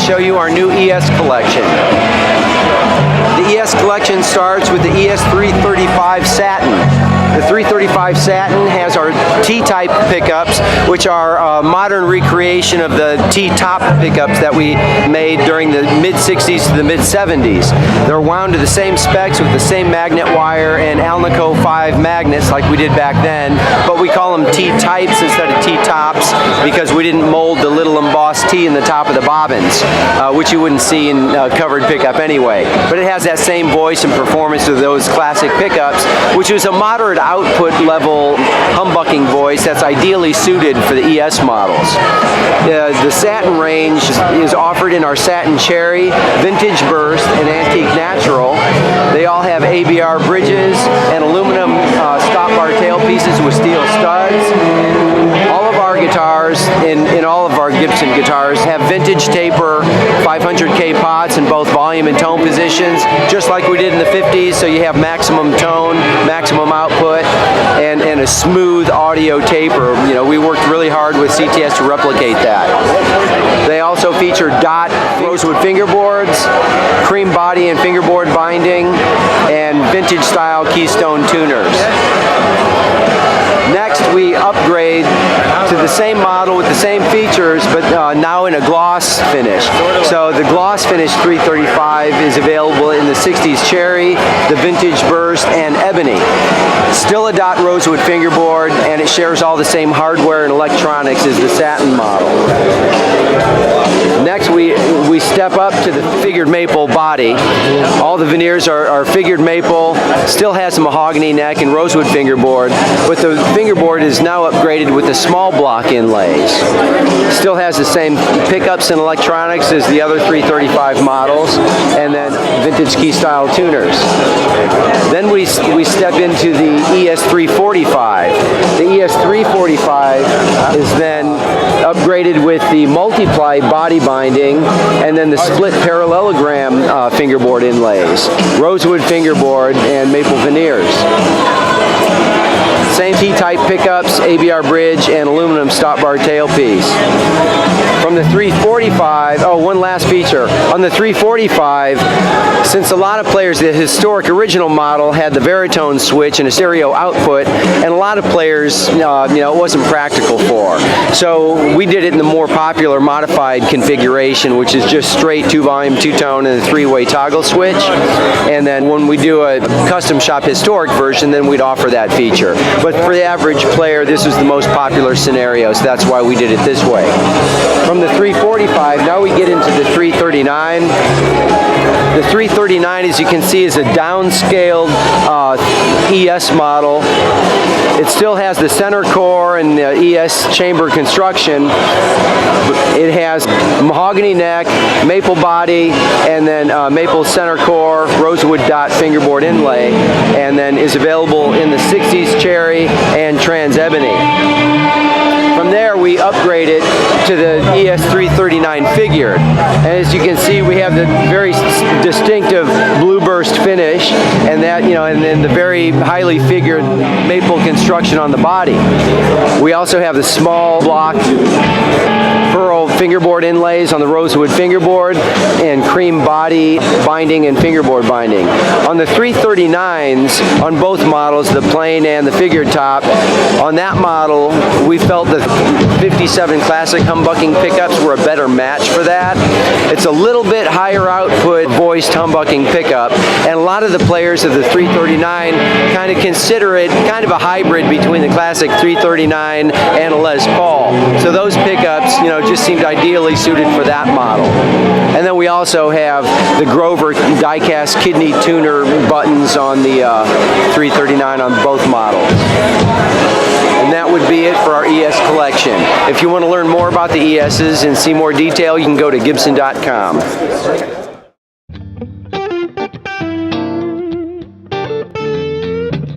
show you our new ES collection. The ES collection starts with the ES 335 Satin. The 335 Satin has our T-type pickups, which are a modern recreation of the T-top pickups that we made during the mid-60s to the mid-70s. They're wound to the same specs with the same magnet wire and Alnico 5 magnets like we did back then, but we call them T-types instead of T-tops because we didn't mold the little embossed T in the top of the bobbins, which you wouldn't see in a covered pickup anyway. But it has that same voice and performance of those classic pickups, which is a moderate output level humbucking voice that's ideally suited for the ES models. The Satin range is offered in our Satin Cherry, Vintage Burst, and Antique Natural. They all have ABR bridges and aluminum stop bar tailpieces with steel studs. All of our guitars, in all of our Gibson guitars, have vintage taper 500K pots in both volume and tone positions, just like we did in the 50s, so you have maximum tone, maximum output, and a smooth audio taper. You know, we worked really hard with CTS to replicate that. They also feature dot rosewood fingerboards, cream body and fingerboard binding, and vintage style keystone tuners. Next, we upgrade to the same model with the same features, but now in a gloss finish. So the gloss finish 335 is available in the 60s Cherry, the Vintage Burst, and Ebony. Still a dot rosewood fingerboard, and it shares all the same hardware and electronics as the Satin model. Next, we step up to the figured maple body. All the veneers are figured maple, still has a mahogany neck and rosewood fingerboard, but the fingerboard is now upgraded with the small block inlays. Still has the same pickups and electronics as the other 335 models, and then vintage key style tuners. Then we step into the ES 345. The ES 345 is then upgraded with the multiply body binding and then the split parallelogram fingerboard inlays, rosewood fingerboard, and maple veneers. Same T-type pickups, ABR bridge, and aluminum stop bar tailpiece. From the 345, one last feature. On the 345, since a lot of players, the historic original model had the baritone switch and a stereo output, and a lot of players, it wasn't practical for. So we did it in the more popular modified configuration, which is just straight 2-volume, 2-tone, and a 3-way toggle switch. And then when we do a custom shop historic version, then we'd offer that feature. But for the average player, this was the most popular scenario, so that's why we did it this way. From the 345, now we get into the 339. The 339, as you can see, is a downscaled ES model. It still has the center core and the ES chamber construction. It has mahogany neck, maple body, and then maple center core, rosewood dot fingerboard inlay, and then is available in the 60s Cherry and Trans Ebony. From there, we upgrade it to the ES 339 figured. And as you can see, we have the very distinctive blue burst finish, and that, and then the very highly figured maple construction on the body. We also have the small block pearl fingerboard inlays on the rosewood fingerboard and cream body binding and fingerboard binding. On the 339s, on both models, the plain and the figured top, on that model, we felt the 57 classic humbucking pickups were a better match for that. It's a little bit higher output voiced humbucking pickup, and a lot of the players of the 339 kind of consider it kind of a hybrid between the classic 339 and a Les Paul. So those pickups, just seemed ideally suited for that model. And then we also have the Grover die-cast kidney tuner buttons on the 339 on both models. And that would be it for our ES collection. If you want to learn more about the ESs and see more detail, you can go to Gibson.com.